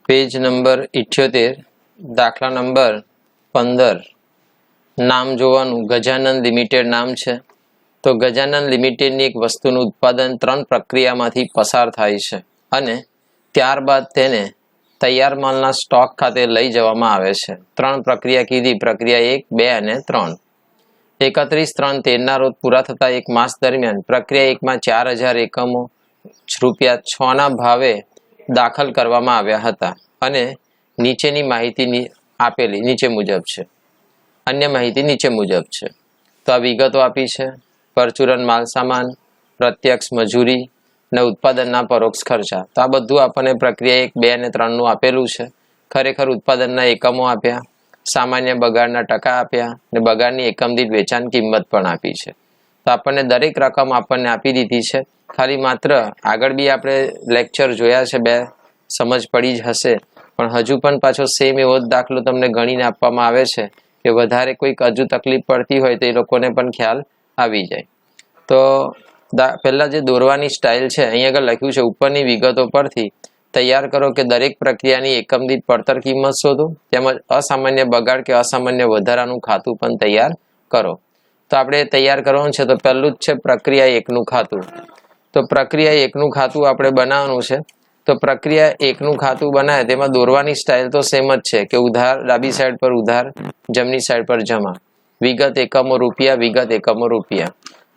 Page number 78 दाखला number 15 नाम जोवानुं Gajanan limited नाम छे। तो गजानन लिमिटेड एक वस्तुનું उत्पादन 3 प्रक्रियामांथी पसार थाय छे अने त्यारबाद तेने तैयार मालना स्टॉक खाते लई जवामां आवे छे। 3 प्रक्रिया कीधी, प्रक्रिया 1, 2 અને 3। 31/3/13 ના રોજ પૂરા થતા એક માસ દરમિયાન પ્રક્રિયા 1 માં 4000 એકમો ₹6 ના ભાવે दाखल करवामां आव्या हता अने नीचेनी माहिती आपेली नीचे मुजब छे। अन्य माहिती नीचे मुजब छे। तो आ विगतो आपी छे। परचूरन माल सामान, प्रत्यक्ष मजूरी ने उत्पादनना परोक्ष खर्चा। तो आ बधुं आपणे प्रक्रिया 1, 2 અને 3 नुं आपेलुं छे। खरेखर उत्पादनना एकमो आप्या, सामान्य बगाड़ना टका आप्या ने बगाड़नी एकम दीठ वेचाण किंमत पण आपी छे। तो आपणे दरेक रकम आपणे आपी दीधी छे। खाली मात्र आगळ बी आपणे लेक्चर जोया छे, बे समज पड़ी ज हशे, पण हजू पण पाछो सेम एवो दाखलो तमने गणीने आपवामां आवे छे के वधारे कोईक हजू तकलीफ पड़ती होय तो ए लोकोने पण ख्याल आवी जाय। तो पहेला जे दोरवानी स्टाइल छे अहीं आगळ लख्युं छे उपरनी विगतो परथी तैयार करो के दरेक प्रक्रियानी एकम दीठ પડતર किंमत शोधो, તેમજ असामान्य बगाड़ के असामान्य વધારાનું खातुं पण तैयार करो। तो आपणे तैयार करवानुं छे। तो पहेલું ज छे प्रक्रिया 1 નું खातुं। तो प्रक्रिया 1 નું खातुं आपणे बनाववानुं छे। तो प्रक्रिया 1 નું खातुं बनावे तेमां दोरवानी स्टाइल तो सेम ज छे के उधार डाबी साइड पर उधार, जमनी साइड पर जमा, विगत एकमो रूपिया, विगत एकमो रूपिया।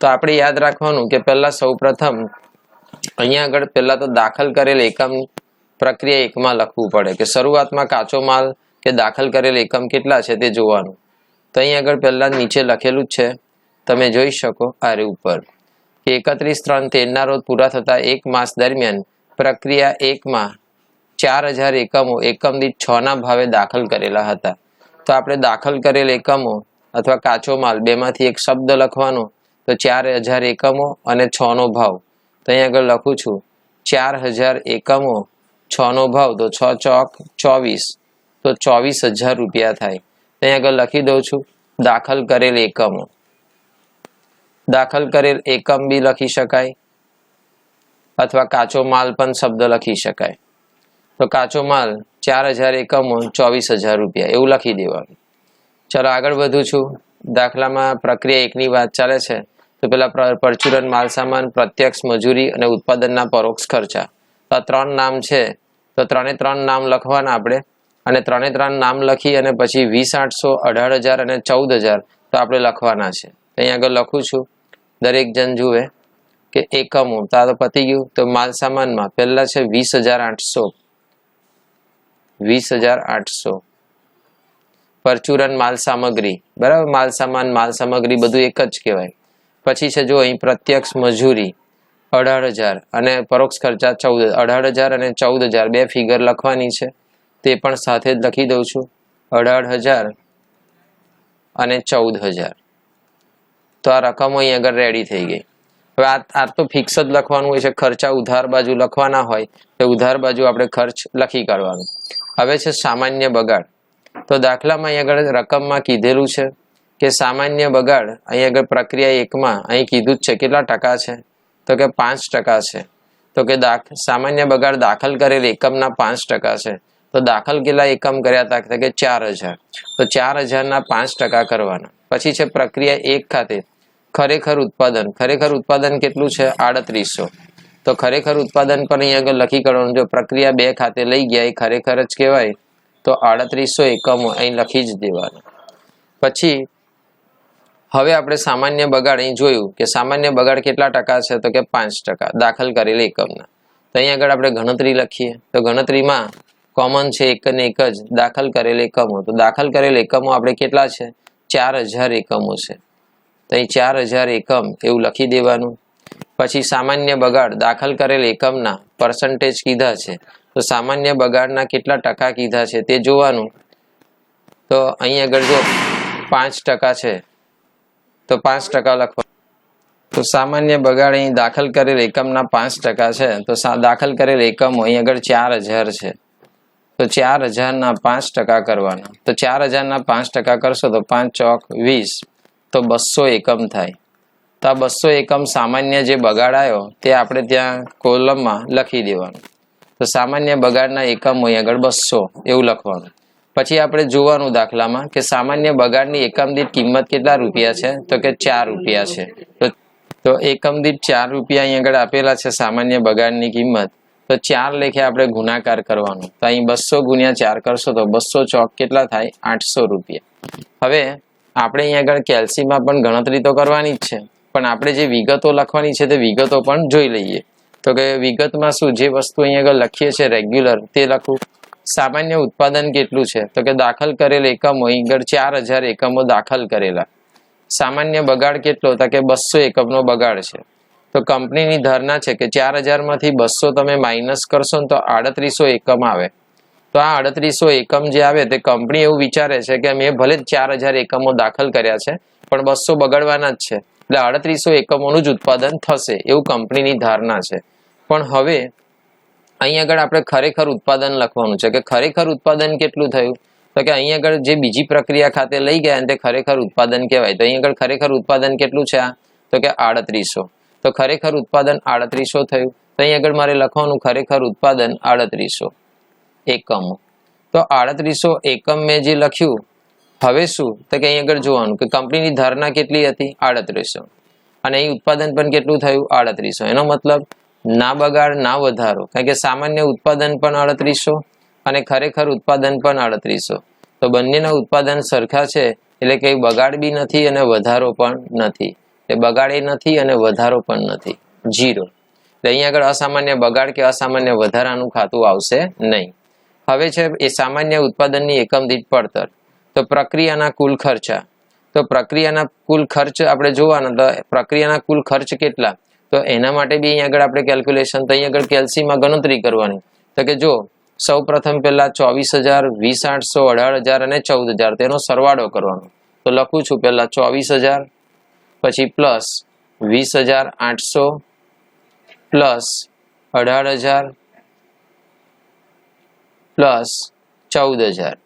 तो आपणे याद राखवानुं के पहेला सौप्रथम अहींया आगळ पहेला तो दाखल करेल एकम प्रक्रिया 1 मां लखवुं पड़े के शरूआतमां काचो माल के दाखल करेल एकम केटला छे ते जोवानुं। तो अहीं आगळ पहेला नीचे लखेलुं ज छे, तमे जोई शको आ रे उपर के 31/3/13 ना रोज पूरा थता एक मास दरमियान प्रक्रिया 1 में 4000 एकमो एकम दीठ 6 ना भावे दाखल करेला हता। तो आपणे दाखल करेल एकमो अथवा काचो माल बेमांथी एक शब्द लखवानो। तो 4000 एकमो अने 6 नो भाव। तो अहीं आगळ लखुं छुं 4000 एकमो 6 नो भाव। तो 6 ચોક 24, तो 24,000 रुपया थाय। तो अहीं आगळ लखी दઉં छुं दाखल करेल एकमो। दाखल करेल एकम बी लखी शकाय अथवा काचो माल पण शब्द लखी शकाय। तो काचो माल 4000 एकमो 24,000 रुपया एवुं लखी देवानुं। चलो आगळ वधुं छुं। दाखलामां प्रक्रिया 1 नी वात चाले छे। तो पेला परचूरन माल सामान, प्रत्यक्ष मजूरी અને उत्पादनना परोक्ष खर्चा। तो आ 3 नाम छे। तो 3 नाम लखवाना आपणे અને 3 नाम लखी અને પછી 20,800, 18,000 અને 14,000 तो आपणे लखवाना छे। तो અહીં આગળ લખું છું, દરેક જણ જુએ કે એકમો તો પતી ગયું। તો માલ સામાનમાં પહેલા છે 20,800, 20,800 પરચુરન માલ સામગ્રી, બરાબર। માલ સામગ્રી બધું એક જ કહેવાય। પછી છે જો અહીં પ્રત્યક્ષ મજૂરી 18,000 અને પરોક્ષ ખર્ચા 14,000, 18,000 અને 14,000 બે ફિગર લખવાની છે, તે પણ સાથે જ લખી દઉં છું, 18,000 અને 14,000। तो आ रकमों अहीं आगळ रेडी थई गई। हवे आ तो फिक्स ज लखवानुं होय छे। खर्चा उधार बाजू लखवाना होय तो उधार बाजू आपणे खर्च लखी काढवानुं। हवे छे सामान्य बगाड़। तो दाखलामां अहीं आगळ रकममां कीधेलुं छे के सामान्य बगाड़ अहीं आगळ प्रक्रिया 1 मां अहीं कीधुं ज छे केटला टका छे तो के 5% छे। तो के सामान्य बगाड़ दाखल करेल एकमना 5% छे। तो दाखल केटला एकम कर्या हता तो के 4000। तो 4000 ना 5% करवाना। पछी छे प्रक्रिया 1 खाते खरेखर उत्पादन केटलुं छे 3800। तो खरेखर उत्पादन पण अहीं आगळ लखी काढवानुं। जो प्रक्रिया 2 खाते लई गया ए खरेखर ज कहेवाय। तो 3800 एकमो अहीं लखी ज देवाना। पछी हवे आपणे सामान्य बगाड़ अहीं जोयुं के सामान्य बगाड़ केटला टका छे तो के 5% दाखल करेल एकमना। तो अहीं आगळ आपणे गणतरी लखीए। तो गणतरीमां कॉमन छे एक ने एक ज दाखल करेल एकमो। तो दाखल करेल एकमो आपणे केटला छे 4000 एकमो छे। तो अहीं 4000 एकम एवुं लखी देवानुं। पछी सामान्य बगाड़ दाखल करेल एकमना पर्सेंटेज कीधा छे। तो सामान्य बगाड़ना केटला टका कीधा छे ते जोवानुं। तो अहीं आगळ जो 5% छे तो 5% लखवा। तो सामान्य बगाड़ अहीं दाखल करेल एकमना 5% छे। तो दाखल करेल एकमो अहीं आगळ 4000 छे। तो 4000 ना 5% करवाना। तो 4000 ना 5% करशो तो 5 ચોક 20, तो 200 एकम थाय। तो आ 200 एकम सामान्य जे बगाड़ आव्यो ते आपणे त्यां कोलममां लखी देवानुं। તો સામાન્ય બગાડના એકમો અહીં આગળ 200 એવું લખવાનું. પછી આપણે જોવાનું દાખલામાં કે સામાન્ય બગાડની એકમ દીઠ કિંમત કેટલા રૂપિયા છે, તો કે 4 રૂપિયા છે. તો એકમ દીઠ 4 રૂપિયા અહીં આગળ આપેલા છે સામાન્ય બગાડની કિંમત. તો 4 લેખે આપણે ગુણાકાર કરવાનો. તો અહીં 200 ગુણ્યા 4 કરશો તો 200 ચોક કેટલા થાય, 800 રૂપિયા. હવે આપણે અહીં આગળ કેલ્સીમાં પણ ગણતરી તો કરવાની જ છે, પણ આપણે જે વિગતો લખવાની છે તે વિગતો પણ જોઈ લઈએ. તો કે વિગતમાં શું, જે વસ્તુ અહીં આગળ લખીએ છીએ રેગ્યુલર તે લખું. સામાન્ય ઉત્પાદન કેટલું છે, તો કે દાખલ કરેલ એકમો અહીં આગળ 4000 એકમો દાખલ કરેલા. સામાન્ય બગાડ કેટલો, તો કે 200 એકમનો બગાડ છે. તો કંપનીની ધારણા છે કે 4000 માંથી 200 તમે માઇનસ કરશો ને તો 3800 એકમ આવે. તો આ 3800 એકમ જે આવે તે કંપની એવું વિચારે છે કે મેં ભલે 4000 એકમો દાખલ કર્યા છે પણ 200 બગાડવાના જ છે, એટલે 3800 એકમોનું જ ઉત્પાદન થશે એવું કંપનીની ધારણા છે. પણ હવે અહીં આગળ આપણે ખરેખર ઉત્પાદન લખવાનું છે કે ખરેખર ઉત્પાદન કેટલું થયું, તો કે અહીં આગળ જે બીજી પ્રક્રિયા ખાતે લઈ ગયા તે ખરેખર ઉત્પાદન કહેવાય. તો અહીં આગળ ખરેખર ઉત્પાદન કેટલું છે, આ તો કે 3800. તો ખરેખર ઉત્પાદન 3800 થયું. તો અહીં આગળ મારે લખવાનું ખરેખર ઉત્પાદન 3800 એકમો. તો 3800 એકમ મેં જે લખ્યું, હવે શું, તો કે અહીં આગળ જોવાનું કે કંપનીની ધારણા કેટલી હતી, 3800, અને અહીં ઉત્પાદન પણ કેટલું થયું, 3800. એનો મતલબ ના બગાડ ના વધારો, કારણ કે સામાન્ય ઉત્પાદન પણ 3800 અને ખરેખર ઉત્પાદન પણ 3800. તો બંનેના ઉત્પાદન સરખા છે, એટલે કે બગાડ બી નથી અને વધારો પણ નથી. એ બગાડે નથી અને વધારો પણ નથી, 0. એટલે અહીં આગળ અસામાન્ય બગાડ કે અસામાન્ય વધારાનું ખાતું આવશે નહીં. હવે છે એ સામાન્ય ઉત્પાદનની એકમ દીઠ પડતર. તો પ્રક્રિયાના કુલ ખર્ચા. તો પ્રક્રિયાના કુલ ખર્ચ આપણે જોવાના, તો પ્રક્રિયાના કુલ ખર્ચ કેટલા, તો એના માટે બી અહીં આગળ આપણે કેલ્ક્યુલેશન, તો અહીં આગળ કેલ્સીમાં ગણતરી કરવાની. તો કે જો સૌ પ્રથમ પહેલા 24000, 20800, 18000 અને 14000 તેનો સરવાળો કરવાનો. તો લખું છું પહેલા 24000, પછી પ્લસ 20800 પ્લસ 18000 પ્લસ 14000.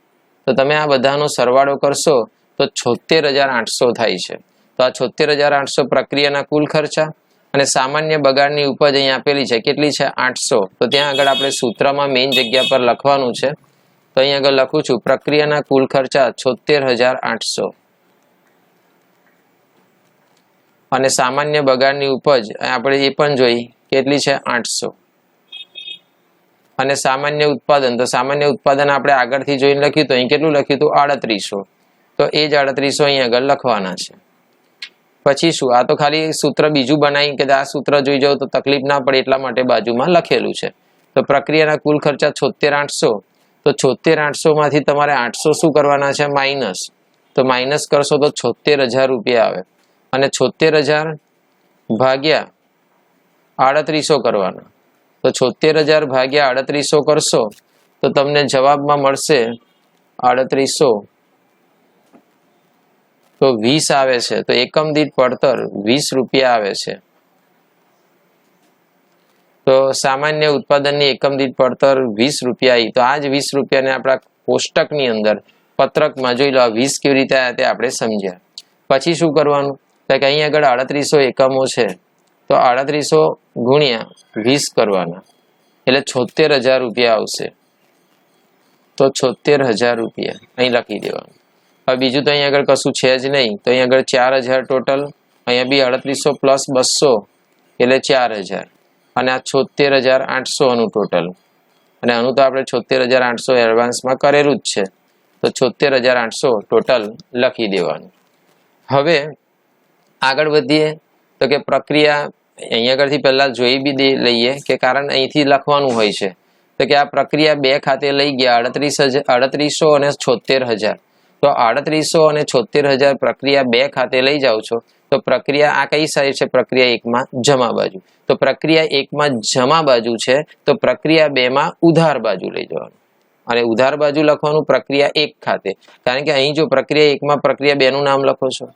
તો તમે આ બધાનો સરવાળો કરશો તો 76800 થાય છે. તો આ 76800 પ્રક્રિયાના કુલ ખર્ચા અને સામાન્ય બગાડની ઉપજ અહીં આપેલી છે કેટલી છે, 800. તો ત્યાં આગળ આપણે સૂત્રમાં મેઇન જગ્યા પર લખવાનું છે. તો અહીં આગળ લખું છું પ્રક્રિયાના કુલ ખર્ચા 76800 અને સામાન્ય બગાડની ઉપજ આપણે એ પણ જોઈ કેટલી છે, 800. અને સામાન્ય ઉત્પાદન, તો સામાન્ય ઉત્પાદન આપણે આગળથી જોઈને લખ્યું તો અહીં કેટલું લખ્યું હતું, 3800. તો એ જ 3800 અહીં આગળ લખવાના છે. પછી શું, આ તો ખાલી સૂત્ર બીજું બનાવી કે આ સૂત્ર જોઈ જાવ તો તકલીફ ના પડે એટલા માટે બાજુમાં લખેલું છે. તો પ્રક્રિયાના કુલ ખર્ચા 76800. તો 76800 માંથી તમારે 800 શું કરવાના છે, માઇનસ. તો માઇનસ કરશો તો 76000 રૂપિયા આવે, અને 76000 ભાગ્યા 3800 કરવાના. તો 76000 ભાગ્યા 3800 કરશો તો તમને જવાબમાં મળશે 3800 તો 20 આવે છે. તો એકમ દીઠ પડતર 20 રૂપિયા આવે છે. તો સામાન્ય ઉત્પાદનની એકમ દીઠ પડતર 20 રૂપિયા આવી. તો આ જ 20 રૂપિયાને આપણા કોષ્ટકની અંદર પત્રકમાં જોઈ લો, આ 20 કેવી રીતે આવ્યા તે આપણે સમજ્યા. પછી શું કરવાનું, તો કે અહીં આગળ 3800 એકમો છે, તો 3800 ગુણ્યા 20 કરવાના, એટલે 76000 રૂપિયા આવશે. તો 76000 રૂપિયા અહીં લખી દેવાનું. હવે બીજું તો અહીં આગળ કશું છે જ નહીં. તો અહીં આગળ 4000 ટોટલ, અહીંયા બી 3800 પ્લસ 200 એટલે 4000, અને આ 76800 નું ટોટલ, અને આનું તો આપણે 76800 એડવાન્સમાં કરેલું જ છે. તો 76800 ટોટલ લખી દેવાનું. હવે આગળ વધીએ તો કે પ્રક્રિયા અહીંયા આગળથી પહેલા જોઈ બી લઈએ કે કારણ અહીંથી લખવાનું હોય છે. તો કે આ પ્રક્રિયા 2 ખાતે લઈ ગયા 3800 અને 76000. તો 3800 અને 76000 પ્રક્રિયા 2 ખાતે લઈ જાઓ છો તો પ્રક્રિયા આ કઈ સાઈડ છે, પ્રક્રિયા 1 માં જમા બાજુ. તો પ્રક્રિયા 1 માં જમા બાજુ છે, તો પ્રક્રિયા 2 માં ઉધાર બાજુ લઈ જવાનું, અને ઉધાર બાજુ લખવાનું પ્રક્રિયા 1 ખાતે. કારણ કે અહીં જો પ્રક્રિયા 1 માં પ્રક્રિયા 2 નું નામ લખો છો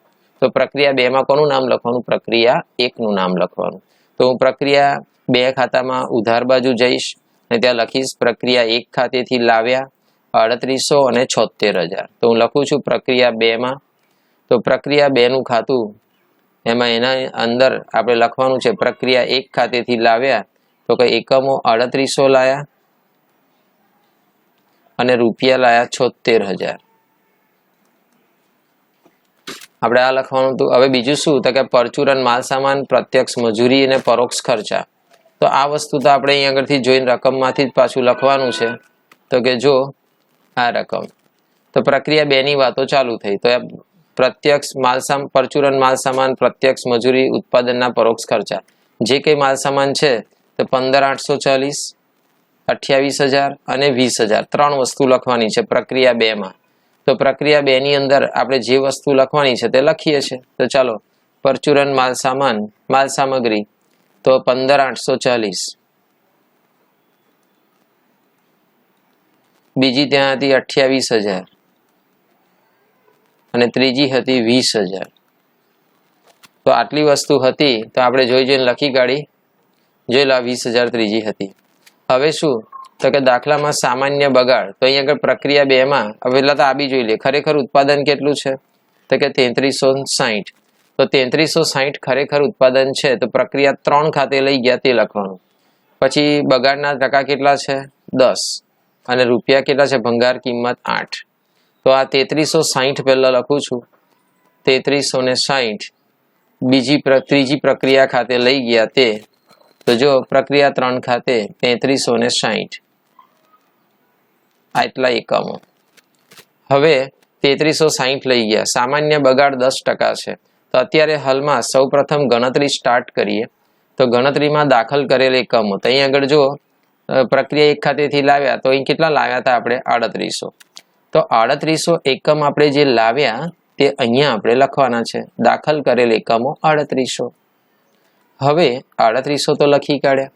તો પ્રક્રિયા 2 માં કોનું નામ લખવાનું, પ્રક્રિયા 1 નું નામ લખવાનું. તો હું પ્રક્રિયા 2 ખાતામાં ઉધાર બાજુ જઈશ અને ત્યાં લખીશ પ્રક્રિયા 1 ખાતેથી લાવ્યા 3800 અને 76000. તો હું લખું છું પ્રક્રિયા 2 માં. તો પ્રક્રિયા 2 નું ખાતું એમાં એના અંદર આપણે લખવાનું છે પ્રક્રિયા 1 ખાતેથી લાવ્યા, તો કે એકમો 3800 લાયા અને રૂપિયા લાયા 76,000. આપણે આ લખવાનું હતું. હવે બીજું શું તો કે પરચુરણ માલ સામાન, પ્રત્યક્ષ મજૂરી અને પરોક્ષ ખર્ચા. તો આ વસ્તુ તો આપણે અહીં આગળથી જોઈને રકમમાંથી જ પાછું લખવાનું છે. તો કે જો આ રકમ, તો પ્રક્રિયા 2 ની વાતો ચાલુ થઈ. તો પ્રત્યક્ષ માલ સામાન, પરચુરણ માલ સામાન, પ્રત્યક્ષ મજૂરી, ઉત્પાદનના પરોક્ષ ખર્ચા. જે કંઈ માલ સામાન છે તો 15,840, 28,000 અને 20,000 3 વસ્તુ લખવાની છે પ્રક્રિયા 2 માં. તો પ્રક્રિયા 2 ની અંદર આપણે જે વસ્તુ લખવાની છે તે લખીએ છીએ. તો ચાલો, પરચુરણ માલ સામાન, માલ સામગ્રી તો 15,840, બીજી ત્યાં હતી 28,000 અને ત્રીજી હતી 20,000. તો આટલી વસ્તુ હતી તો આપણે જોઈને લખી કાઢી. જોઈ લો 20,000 ત્રીજી હતી. હવે શું તો કે દાખલામાં સામાન્ય બગાડ. તો અહીંયા આગળ પ્રક્રિયા 2 માં હવે તો આ બી જોઈ લે. ખરેખર ઉત્પાદન કેટલું છે તો કે 3360. તો 3360 ખરેખર ઉત્પાદન છે. તો પ્રક્રિયા 3 ખાતે લઈ ગયા તે લખવાનું. પછી બગાડના ટકા કેટલા છે 10 અને રૂપિયા કેટલા છે ભંગાર કિંમત 8. તો આ 3360 પહેલા લખું છું. 3360 ત્રીજી પ્રક્રિયા ખાતે લઈ ગયા તે. તો જો પ્રક્રિયા 3 ખાતે 3360 આટલા એકમો. હવે 3360 લઈ ગયા. સામાન્ય બગાડ 10% છે. તો અત્યારે હાલમાં સૌપ્રથમ ગણતરી સ્ટાર્ટ કરીએ. તો ગણતરીમાં દાખલ કરેલ એકમો. તો અહીં આગળ જો પ્રક્રિયા 1 ખાતેથી લાવ્યા તો અહીં કેટલા લાવ્યા હતા આપણે 3800. તો 3800 એકમ આપણે જે લાવ્યા તે અહીંયા આપણે લખવાના છે. દાખલ કરેલ એકમો 3800. હવે 3800 તો લખી કાઢ્યા.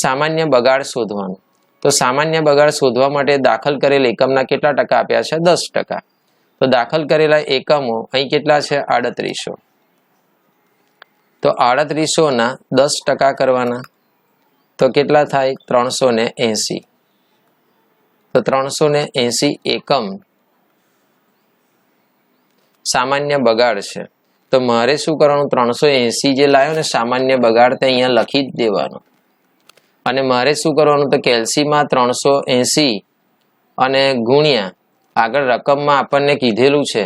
સામાન્ય બગાડ શોધવાનું. તો સામાન્ય બગાડ શોધવા માટે દાખલ કરેલ એકમના કેટલા ટકા આપ્યા છે 10%. તો દાખલ કરેલા એકમો અહીં કેટલા છે 3800. તો 3800 ના 10% કરવાના તો કેટલા થાય 380. તો 380 એકમ સામાન્ય બગાડ છે. તો મારે શું કરવાનું 380 જે લાવ્યો ને સામાન્ય બગાડ તે અહીંયા લખી જ દેવાનો. અને મારે શું કરવાનું તો કેલ્સીમાં 380 અને ગુણ્યા આગળ રકમમાં આપણને કીધેલું છે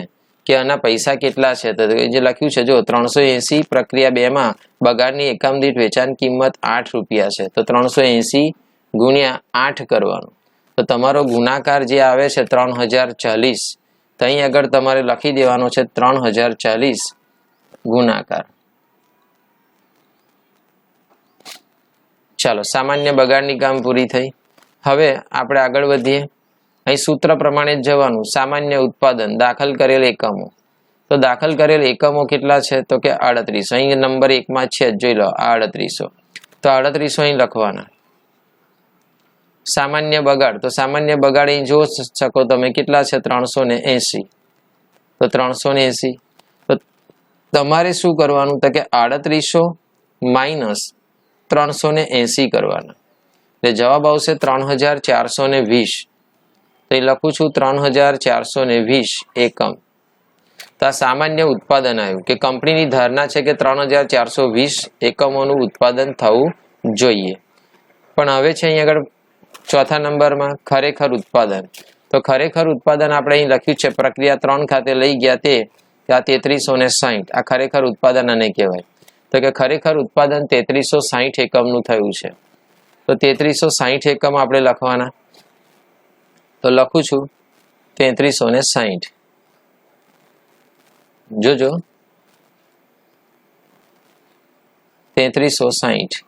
કે આના પૈસા કેટલા છે. તો જે લખ્યું છે જો 380 પ્રક્રિયા 2 માં બગાડની એકમ દીઠ વેચાણ કિંમત 8 રૂપિયા છે. તો 380 ગુણ્યા 8 કરવાનું. તો તમારો ગુણાકાર જે આવે છે 3040. તો અહીં આગળ તમારે લખી દેવાનો છે 3040 ગુણાકાર. ચાલો, સામાન્ય બગાડની કામ પૂરી થઈ. હવે આપણે આગળ વધીએ. અહીં સૂત્ર પ્રમાણે જ જવાનું. સામાન્ય ઉત્પાદન દાખલ કરેલ એકમો. તો દાખલ કરેલ એકમો કેટલા છે તો કે 3800. અહીં નંબર 1 માં છે જોઈ લો 3800. તો 3800 અહીં લખવાના. સામાન્ય બગાડ. તો સામાન્ય બગાડ અહીં જોઈ શકો તમે કેટલા છે 380. તો 380. તો તમારે શું કરવાનું તો કે 3800 માઇનસ 380 કરવાના. એટલે જવાબ આવશે 3420. તો એ લખું છું 3420 એકમ. તો આ સામાન્ય ઉત્પાદન આવ્યું કે કંપનીની ધારણા છે કે 3420 એકમોનું ઉત્પાદન થવું જોઈએ. પણ હવે છે અહીં આગળ ચોથા નંબરમાં ખરેખર ઉત્પાદન. તો ખરેખર ઉત્પાદન આપણે અહીં લખ્યું છે પ્રક્રિયા 3 ખાતે લઈ ગયા તે આ 3360. આ ખરેખર ઉત્પાદન આને કહેવાય. તો કે ખરેખર ઉત્પાદન 3360 એકમનું થયું છે. તો 3360 એકમ આપણે લખવાના. તો લખું છું 3360. જોજો 3360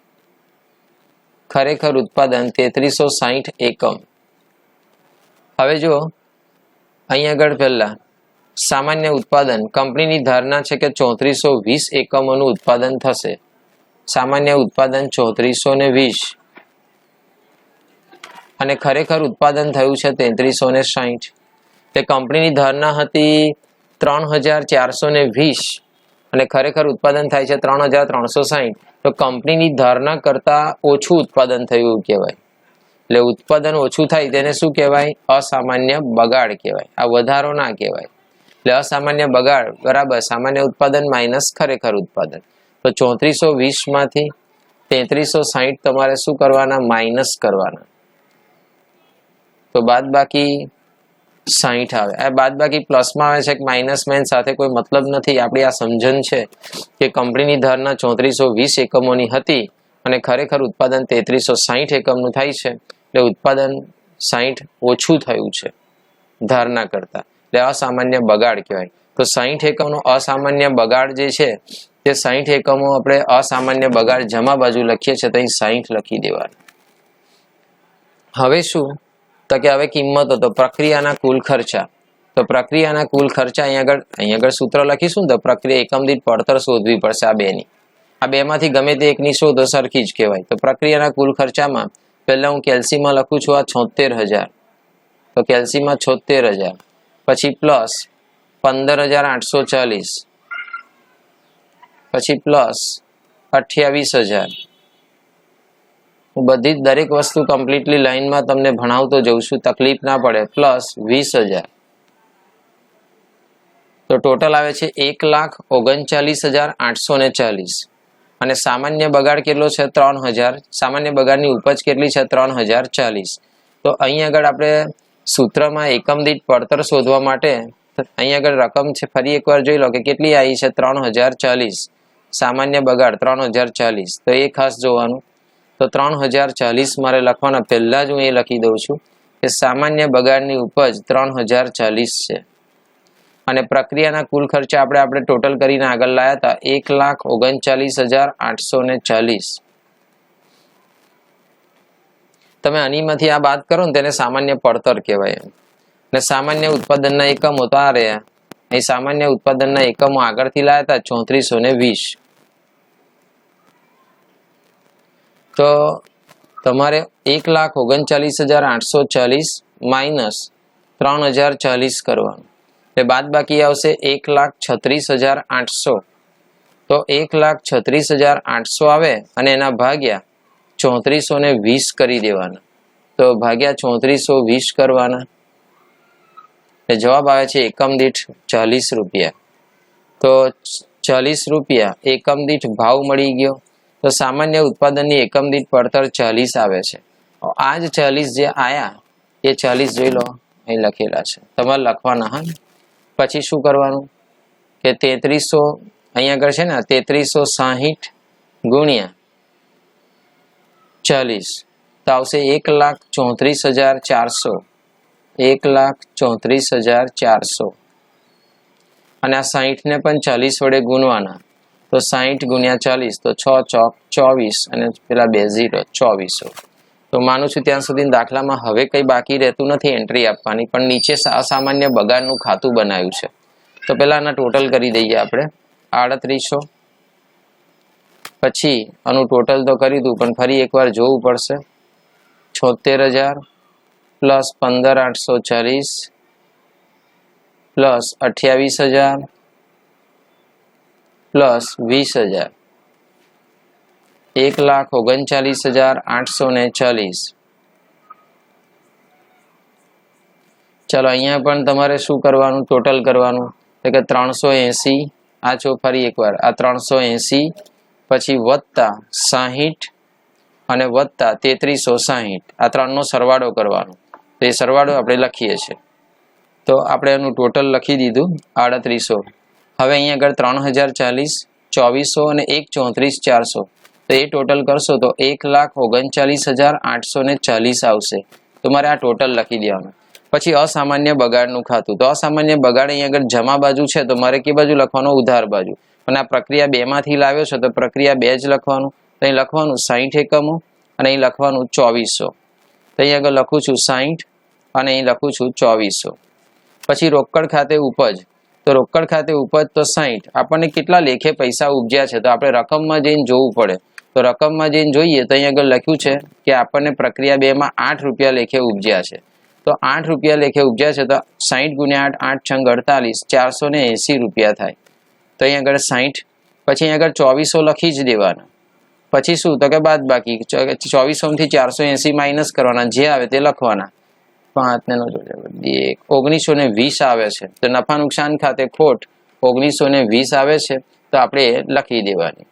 ખરેખર ઉત્પાદન 3360 એકમ. હવે જો અહીં આગળ પહેલા સામાન્ય ઉત્પાદન કંપનીની ધારણા છે કે 3420 એકમોનું ઉત્પાદન થશે. સામાન્ય ઉત્પાદન 3420 અને ખરેખર ઉત્પાદન થયું છે 3360. તે કંપનીની ધારણા હતી 3420 અને ખરેખર ઉત્પાદન થાય છે 3360. તો કંપનીની ધારણા કરતા ઓછું ઉત્પાદન થયું કહેવાય. એટલે ઉત્પાદન ઓછું થાય તેને શું કહેવાય અસામાન્ય બગાડ કહેવાય. આ વધારો ના કહેવાય. એટલે અસામાન્ય બગાડ બરાબર સામાન્ય ઉત્પાદન માઇનસ ખરેખર ઉત્પાદન. તો 3420 માંથી 3360 તમારે શું કરવાના માઇનસ કરવાના. તો બાદબાકી 60 આવે. આ બાદબાકી પ્લસમાં આવે છે કે માઇનસમાં સાથે કોઈ મતલબ નથી. આપણી આ સમજણ છે કે કંપનીની ધારણા 3420 એકમોની હતી અને ખરેખર ઉત્પાદન 3360 એકમનું થાય છે, એટલે ઉત્પાદન 60 ઓછું થયું છે ધારણા કરતા, એટલે અસામાન્ય બગાડ કહેવાય. તો 60 એકમનો અસામાન્ય બગાડ જે છે તે 60 એકમો આપણે અસામાન્ય બગાડ જમા બાજુ લખીએ છીએ, તો અહીં 60 લખી દેવાના. હવે શું તો કે હવે કિંમતો, તો પ્રક્રિયાના કુલ ખર્ચા. તો પ્રક્રિયાના કુલ ખર્ચા અહીંયા આગળ સૂત્ર લખીશું ને, તો પ્રક્રિયા એકમ દીઠ પડતર શોધવી પડશે આ બેની. આ બેમાંથી ગમે તે એકની શોધો સરખી જ કહેવાય. તો પ્રક્રિયાના કુલ ખર્ચામાં પહેલા હું કેલ્સીમાં લખું છું આ 76,000, તો કેલ્સીમાં 76,000, પછી પ્લસ 15,840, પછી પ્લસ 28,000. હું બધી જ દરેક વસ્તુ કમ્પ્લીટલી લાઈનમાં તમને ભણાવતો જઉં છું, તકલીફ ના પડે. પ્લસ 20,000, તો ટોટલ આવે છે 1,39,840. અને સામાન્ય બગાડ કેટલો છે? 3,000. સામાન્ય બગાડની ઉપજ કેટલી છે? 3,040. તો અહીં આગળ આપણે સૂત્રમાં એકમ દીઠ પડતર શોધવા માટે અહીં આગળ રકમ છે, ફરી એકવાર જોઈ લો કે કેટલી આવી છે? 3,040. સામાન્ય બગાડ 3,040, તો એ ખાસ જોવાનું. તો 3,040 મારે લખવાના. પહેલા જ હું એ લખી દઉં છું કે સામાન્ય બગાડની ઉપજ 3,040 છે. અને પ્રક્રિયાના કુલ ખર્ચા આપણે ટોટલ કરીને આગળ લાયા હતા 1,39,840. તમે આનીમાંથી આ બાદ કરો ને તેને સામાન્ય પડતર કહેવાય. અને સામાન્ય ઉત્પાદનના એકમો તો આ રહ્યા. અહીં સામાન્ય ઉત્પાદનના એકમો આગળથી લાયા હતા 3420. તો તમારે 1,39,840 માઇનસ 3,040 કરવાનું, એટલે બાદ બાકી આવશે 1,36,800. તો 1,36,800 આવે અને એના ભાગ્યા 3420 કરી દેવાના. તો ભાગ્યા 3420 કરવાના, એટલે જવાબ આવે છે એકમ દીઠ 40 રૂપિયા. તો 40 રૂપિયા એકમ દીઠ ભાવ મળી ગયો. તો સામાન્ય ઉત્પાદનની એકમ દીઠ પડતર 40 આવે છે. આ જ 40 જે આયા એ 40 જોઈ લો અહીં લખેલા છે, તમારે લખવાના. હા, પછી શું કરવાનું કે 3300 અહીંયા આગળ છે ને 3360 ગુણ્યા 40, તો આવશે 1,34,400. 1,34,400. અને આ 60 ને પણ 40 વડે ગુણવાના. તો 60 ગુણ્યા 40, તો 6 ચોક 24 અને પેલા 2 0 2400. તો માનું છું ત્યાં સુધી દાખલામાં હવે કંઈ બાકી રહેતું નથી એન્ટ્રી આપવાની, પણ નીચે અસામાન્ય બગાડનું ખાતું બનાવ્યું છે. તો પહેલા આના ટોટલ કરી દઈએ આપણે 3800. પછી આનું ટોટલ તો કરી દઉં, પણ ફરી એકવાર જોવું પડશે. 76,000 પ્લસ 15,840 પ્લસ 28,000 પ્લસ 20,000, 1,39,840. ચલો અહીંયા પણ તમારે શું કરવાનું? ટોટલ કરવાનું. તો કે 380, આ છો ફરી એકવાર આ 380, પછી વત્તા 60 અને વત્તા 3360, આ ત્રણનો સરવાળો કરવાનો. તો એ સરવાળો આપણે લખીએ છીએ. તો આપણે એનું ટોટલ લખી દીધું 3800. હવે અહીંયા આગળ 3,040, 2400 અને 1,34,400. તો એ ટોટલ કરશો તો 1,39,840 આવશે. તો મારે આ ટોટલ લખી દેવાનું. પછી અસામાન્ય બગાડનું ખાતું. તો અસામાન્ય બગાડ અહીંયા આગળ જમા બાજુ છે, તો મારે કઈ બાજુ લખવાનું? ઉધાર બાજુ. અને આ પ્રક્રિયા 2 માંથી લાવ્યો છે, તો પ્રક્રિયા 2 જ લખવાનું. તો અહીં લખવાનું 60 એકમો અને અહીં લખવાનું 2400. તો અહીં આગળ લખું છું 60 અને અહીં લખું છું 2400. પછી રોકડ ખાતે ઉપજ. તો રોકડ ખાતે ઉપજ તો 60. આપણને કેટલા લેખે પૈસા ઉપજ્યા છે, તો આપણે રકમમાં જઈને જોવું પડે. તો રકમમાં જઈને જોઈએ તો અહીં આગળ લખ્યું છે કે આપણને પ્રક્રિયા 2 માં 8 રૂપિયા લેખે ઉપજ્યા છે. તો 8 રૂપિયા લેખે ઉપજ્યા છે, તો 60 ગુણ્યા 8, 8 6 48, 480 રૂપિયા થાય. તો અહીં આગળ 60. પછી અહીં આગળ 2400 લખી જ દેવાના. પછી શું? તો કે બાદ બાકી 2400 થી 480 માઇનસ કરવાના, જે આવે તે લખવાના. 5 ને 1920 આવે છે. તો નફા નુકસાન ખાતે ખોટ 1920 આવે છે, તો આપણે લખી દેવાની.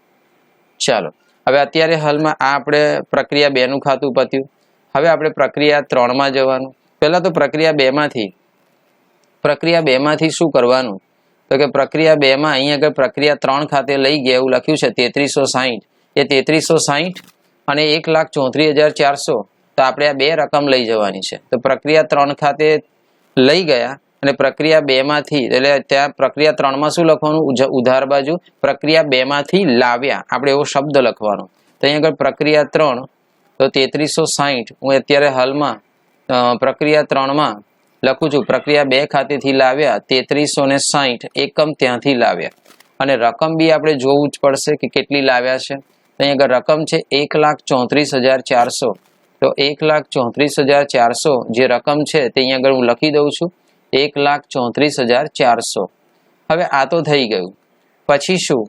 ચાલો, હવે અત્યારે હાલમાં આ આપણે પ્રક્રિયા 2 નું ખાતું પત્યું. હવે આપણે પ્રક્રિયા 3 માં જવાનું. પહેલા તો પ્રક્રિયા 2 માંથી શું કરવાનું, તો કે પ્રક્રિયા 2 માં અહીંયા આગળ પ્રક્રિયા 3 ખાતે લઈ ગયા એવું લખ્યું છે 3360, એ 3360 અને 1,34,400, તો આપણે આ બે રકમ લઈ જવાની છે. તો પ્રક્રિયા 3 ખાતે લઈ ગયા અને પ્રક્રિયા 2 માંથી, એટલે ત્યાં પ્રક્રિયા 3 માં શું લખવાનું, ઉધાર બાજુ પ્રક્રિયા 2 માંથી લાવ્યા, આપણે એવો શબ્દ લખવાનો. તો અહીંયા આગળ પ્રક્રિયા 3 તો 3360, હું અત્યારે હાલમાં પ્રક્રિયા 3 માં લખું છું, પ્રક્રિયા 2 ખાતેથી લાવ્યા 3360 એકમ ત્યાંથી લાવ્યા, અને રકમ બી આપણે જોવું જ પડશે કે કેટલી લાવ્યા છે. અહીંયા આગળ રકમ છે 1,34,400, તો 1,34,400 જે રકમ છે તે અહીંયા આગળ હું લખી દઉં છું 1,34,400. હવે આ તો થઈ ગયું. પછી શું,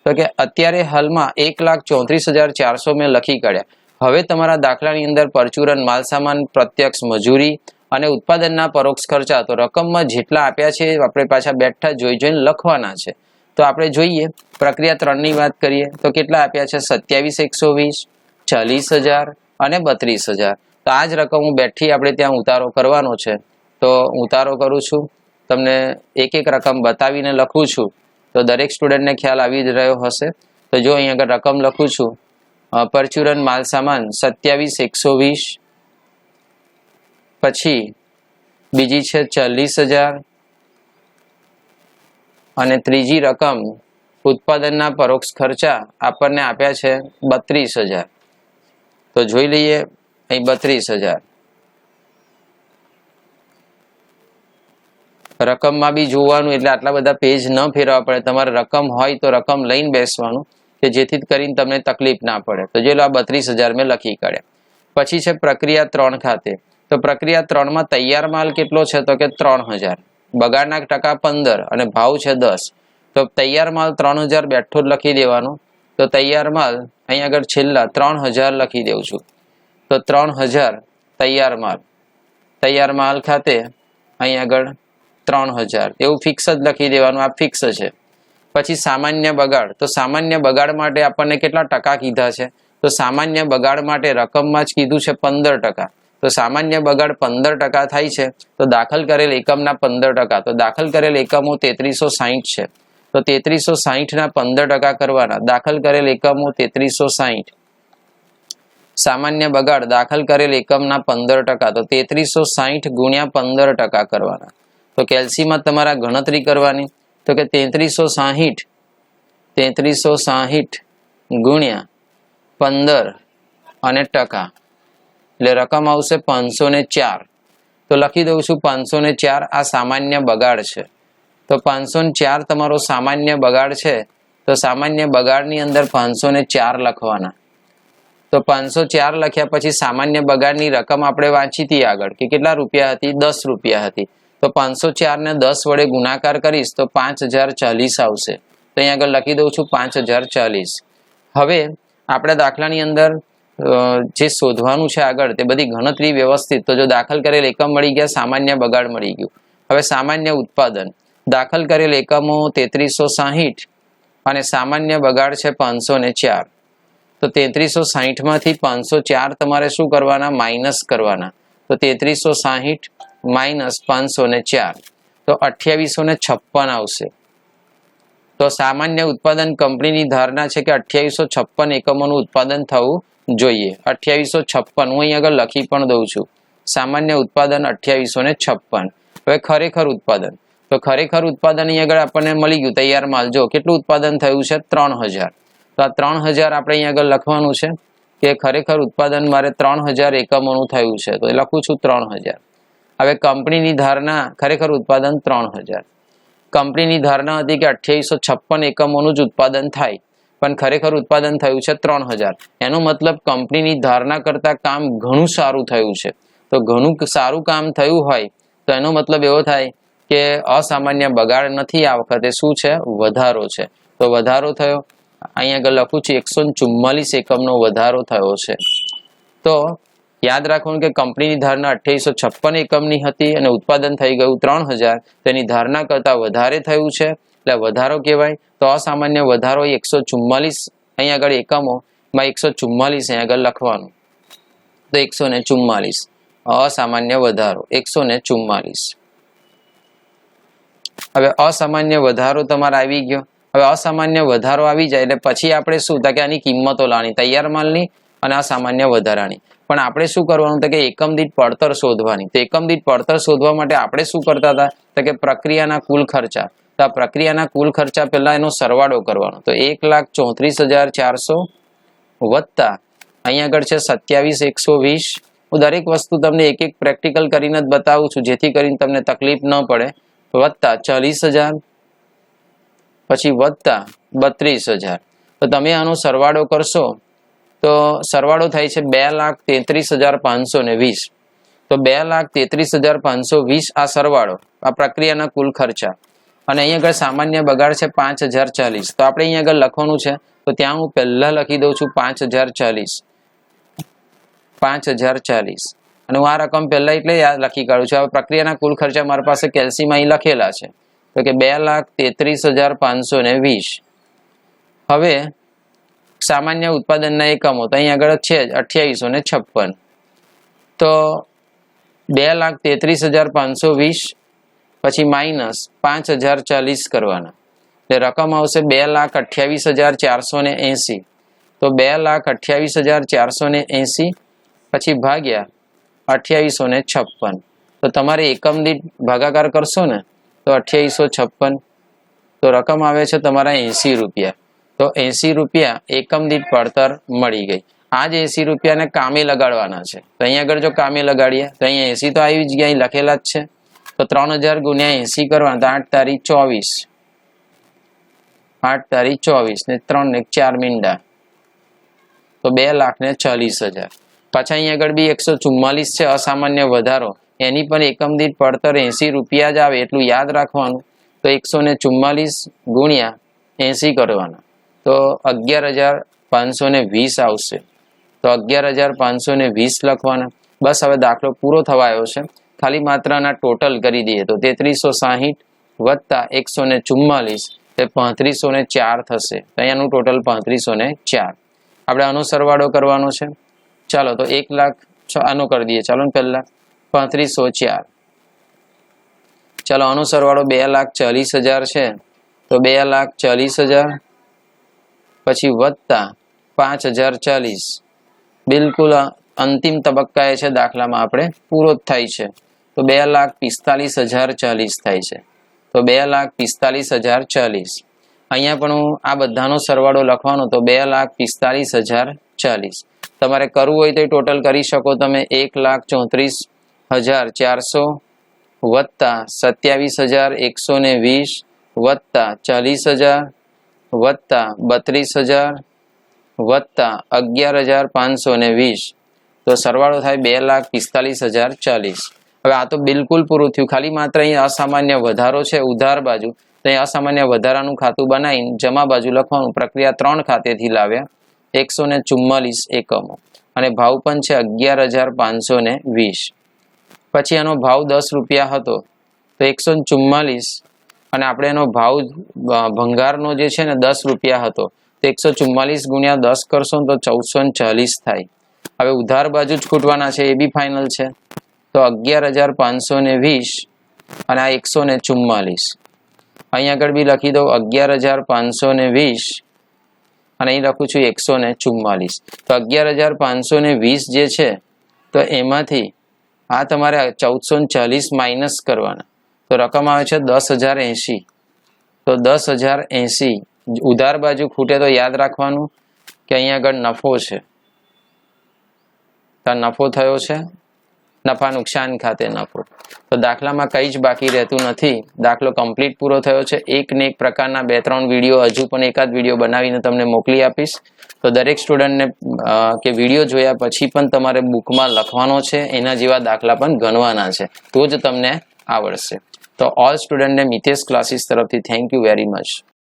તો કે અત્યારે હાલમાં 1,34,400 મેં લખી કાઢ્યા. હવે તમારા દાખલાની અંદર પરચુરણ, માલસામાન, પ્રત્યક્ષ મજૂરી અને ઉત્પાદનના પરોક્ષ ખર્ચા, તો રકમમાં જેટલા આપ્યા છે આપણે પાછા બેઠા જોઈને લખવાના છે. તો આપણે જોઈએ પ્રક્રિયા 3 ની વાત કરીએ તો કેટલા આપ્યા છે, 27,120, 40,000 અને 32,000. તો આ જ રકમ હું બેઠી આપણે ત્યાં ઉતારો કરવાનો છે. તો ઉતારો કરું છું, તમને એક એક રકમ બતાવીને લખું છું, તો દરેક સ્ટુડન્ટને ખ્યાલ આવી જ રહ્યો હશે. તો જો અહીં આગળ રકમ લખું છું, પરચુરણ માલ સામાન 27,120, પછી બીજી છે 40,000, અને ત્રીજી રકમ ઉત્પાદનના પરોક્ષ ખર્ચા આપણને આપ્યા છે 32,000. તો જોઈ લઈએ અહીં 32,000. રકમમાં બી જોવાનું, એટલે આટલા બધા પેજ ન ફેરવા પડે. તમારે રકમ હોય તો રકમ લઈને બેસવાનું, કે જેથી કરીને તમને તકલીફ ના પડે. તો જો આ 32,000 મેં લખી કાઢ્યા. પછી છે પ્રક્રિયા 3 ખાતે, તો પ્રક્રિયા 3 માં તૈયાર માલ કેટલો છે, તો કે 3,000, બગાડના ટકા 15 અને ભાવ છે 10. તો તૈયાર માલ 3,000 બેઠો જ લખી દેવાનો. તો તૈયાર માલ અહીંયા આગળ છેલ્લા 3,000 લખી દઉં છું. તો 3,000 તૈયાર માલ ખાતે અહીં આગળ 3,000 એવું ફિક્સ જ લખી દેવાનું, આ ફિક્સ છે. પછી સામાન્ય બગાડ, તો સામાન્ય બગાડ માટે આપણને કેટલા ટકા કીધા છે, તો સામાન્ય બગાડ માટે રકમમાં જ કીધું છે 15%. તો સામાન્ય બગાડ 15% થાય છે, તો દાખલ કરેલ એકમના 15%, તો દાખલ કરેલ એકમો 3360 છે, તો 3360 ના 15% કરવાના. દાખલ કરેલ એકમો 3360, સામાન્ય બગાડ દાખલ કરેલ એકમના 15%, તો 3360 ગુણ્યા 15% કરવાના. તો કેલ્સીમાં તમારા ગણતરી કરવાની, તો કે 3360 ગુણ્યા 15 અને ટકા, એટલે રકમ આવશે 504. તો લખી દઉં છું 504 આ સામાન્ય બગાડ છે. તો 504 તમારો સામાન્ય બગાડ છે, તો સામાન્ય બગાડની અંદર 504 લખવાના. તો 504 લખ્યા પછી સામાન્ય બગાડની રકમ આપણે વાંચી હતી આગળ કે કેટલા રૂપિયા હતી, 10 રૂપિયા હતી. તો 504 ને 10 વડે ગુણાકાર કરીશ તો 5,040 આવશે. તો અહીંયા આગળ લખી દઉં છું 5,040. હવે આપણા દાખલાની અંદર જે શોધવાનું છે આગળ તે બધી ગણતરી વ્યવસ્થિત. તો જો દાખલ કરેલ એકમ મળી ગયા, સામાન્ય બગાડ મળી ગયું. હવે સામાન્ય ઉત્પાદન, દાખલ કરેલ એકમો 3360 અને સામાન્ય બગાડ છે 504. તો 3360 માંથી 504 તમારે શું કરવાના, માઇનસ કરવાના. તો 3360 માઇનસ 504, તો 2856 આવશે. તો સામાન્ય ઉત્પાદન કંપનીની ધારણા છે કે 2856 એકમોનું ઉત્પાદન થવું જોઈએ. 2856 હું અહીં આગળ લખી પણ દઉં છું, સામાન્ય ઉત્પાદન 2856. હવે ખરેખર ઉત્પાદન, તો ખરેખર ઉત્પાદન અહીં આગળ આપણને મળી ગયું તૈયાર માલ. જો કેટલું ઉત્પાદન થયું છે, 3,000. તો આ 3,000 આપણે અહીં આગળ લખવાનું છે કે ખરેખર ઉત્પાદન મારે 3,000 એકમોનું થયું છે, તો એ લખું છું 3,000. હવે કંપનીની ધારણા ખરેખર ઉત્પાદન 3,000. કંપનીની ધારણા હતી કે 2856 એકમોનું જ ઉત્પાદન થાય, પણ ખરેખર ઉત્પાદન થયું છે 3,000. એનો મતલબ કંપનીની ધારણા કરતા કામ ઘણું સારું થયું છે. તો ઘણું સારું કામ થયું હોય તો એનો મતલબ એવો થાય કે અસામાન્ય બગાડ નથી, આ વખતે શું છે, વધારો છે. તો વધારો થયો, અહીંયા આગળ લખું છું 144 એકમનો વધારો થયો છે. તો યાદ રાખવાનું કે કંપનીની ધારણા 2856 એકમની હતી અને ઉત્પાદન થઈ ગયું 3,000, તેની ધારણા કરતા વધારે થયું છે, એટલે વધારો કહેવાય. તો અસામાન્ય વધારો 144 અહીંયા આગળ એકમોમાં 144 અહીંયા આગળ લખવાનું. તો 144. અસામાન્ય વધારો 144. હવે અસામાન્ય વધારો તમારે આવી ગયો. હવે અસામાન્ય વધારો આવી જાય એટલે પછી આપણે શું થાય કે આની કિંમતો લાવવાની, તૈયાર માલની અને અસામાન્ય વધારાની. પણ આપણે શું કરવાનું કે એકમ દીઠ પડતર શોધવાની. તો એકમ દીઠ પડતર શોધવા માટે આપણે શું કરતા હતા તો કે પ્રક્રિયાના કુલ ખર્ચા. તો આ પ્રક્રિયાના કુલ ખર્ચા પહેલા એનો સરવાળો કરવાનો. તો 1,34,400 વત્તા અહીંયા આગળ છે 27,120. હું દરેક વસ્તુ તમને એક એક પ્રેક્ટિકલ કરીને જ બતાવું છું જેથી કરીને તમને તકલીફ ન પડે. વત્તા 40,000 પછી વત્તા 32,000. તો તમે આનો સરવાળો કરશો તો સરવાળો થાય છે 2,33,520. તો 2,33,520 આ સરવાળો, આ પ્રક્રિયાના કુલ ખર્ચા. અને અહીંયા આગળ સામાન્ય બગાડ છે 5,040. તો આપણે અહીંયા આગળ લખવાનું છે તો ત્યાં હું પહેલા લખી દઉં છું 5,040. અને હું આ રકમ પહેલા એટલે લખી કાઢું છું. હવે પ્રક્રિયાના કુલ ખર્ચા મારી પાસે કેલ્સીમાં અહીં લખેલા છે તો કે 2,33,520. હવે સામાન્ય ઉત્પાદનના એકમો તો અહીં આગળ છે જ 2856. તો 2,33,520 પછી માઇનસ 5,040 કરવાના એટલે રકમ આવશે 2,28,480. તો 2,28,480 પછી ભાગ્યા 2856. તો તમારે એકમ દીઠ ભાગાકાર કરશો ને તો 2856. તો રકમ આવે છે તમારા 80 રૂપિયા. તો 80 રૂપિયા એકમ દીઠ પડતર મળી ગઈ. આ જ 80 રૂપિયાને કામે લગાડવાના છે. તો અહીંયા આગળ જો કામે લગાડીએ તો અહીંયા 80 તો આવી જ ગયા, અહીં લખેલા જ છે. તો 3,000 ગુણ્યા 80 કરવાના તો 8 તારીખ 24. 8 તારીખ 24 ને 3 ને 4 મીંડા તો 2,40,000. પાછા અહીંયા આગળ બી 144 છે અસામાન્ય વધારો, એની પણ એકમ દીઠ પડતર 80 રૂપિયા જ આવે એટલું યાદ રાખવાનું. તો 144 ગુણ્યા 80 કરવાના તો 11,520 આવશે. તો 11,520 લખવાના. બસ હવે દાખલો પૂરો થવા આવ્યો છે. ખાલી માત્રના ટોટલ કરી દઈએ તો 3,360 વત્તા 144 એ 3,504 થશે. તો અહીંયાનું ટોટલ 3,504. આપણે આનો સરવાળો કરવાનો છે. ચાલો તો 1 લાખ આનો કરી દઈએ. ચાલો ને પહેલા 3,504. ચાલો આનો સરવાળો 2,40,000 છે તો 2,40,000 પછી વત્તા 5,040. બિલકુલ અંતિમ તબક્કાએ છે દાખલામાં, આપણે પૂરો જ થાય છે. તો 2,45,040 થાય છે. તો 2,45,040. અહીંયા પણ હું આ બધાનો સરવાળો લખવાનો તો 2,45,040. તમારે કરવું હોય તો ટોટલ કરી શકો તમે. 1,34,400 વત્તા 27,120 વત્તા 40,000 વત્તા 32,000 વત્તા 11,520. તો સરવાળો થાય 2,45,040. હવે આ તો બિલકુલ પૂરું થયું. ખાલી માત્ર અહીં અસામાન્ય વધારો છે ઉધાર બાજુ, તો અહીં અસામાન્ય વધારાનું ખાતું બનાવીને જમા બાજુ લખવાનું. પ્રક્રિયા 3 ખાતેથી લાવ્યા 144 એકમો અને ભાવ પણ છે 11,520. પછી એનો ભાવ 10 રૂપિયા હતો તો 144 અને આપણે એનો ભાવ ભંગારનો જે છે ને 10 રૂપિયા હતો તો 144 ગુણ્યા 10 કરશો તો 1,440 થાય. હવે ઉધાર બાજુ જ ખૂટવાના છે, એ બી ફાઇનલ છે. તો 11,520 અને આ 144. અહીં આગળ બી લખી દઉં 11,520 અને અહીં લખું છું 144. તો 11,520 જે છે તો એમાંથી આ તમારે 1,440 માઇનસ કરવાના તો રકમ આવે છે 10,080. તો 10,080 ઉધાર બાજુ ખૂટે તો યાદ રાખવાનું કે અહીંયા આગળ નફો છે. તો નફો થયો છે, નફા નુકસાન ખાતે નફો. તો દાખલામાં કંઈ જ બાકી રહેતું નથી. દાખલો કમ્પ્લીટ પૂરો થયો છે. એક ને એક પ્રકારના 2-3 વિડીયો હજુ પણ એકાદ વિડીયો બનાવીને તમને મોકલી આપીશ. તો દરેક સ્ટુડન્ટને કે વિડીયો જોયા પછી પણ તમારે બુકમાં લખવાનો છે, એના જેવા દાખલા પણ ગણવાના છે, તો જ તમને આવડશે. તો ઓલ સ્ટુડન્ટને મિતેશ ક્લાસીસ તરફથી થેન્ક યુ વેરી મચ.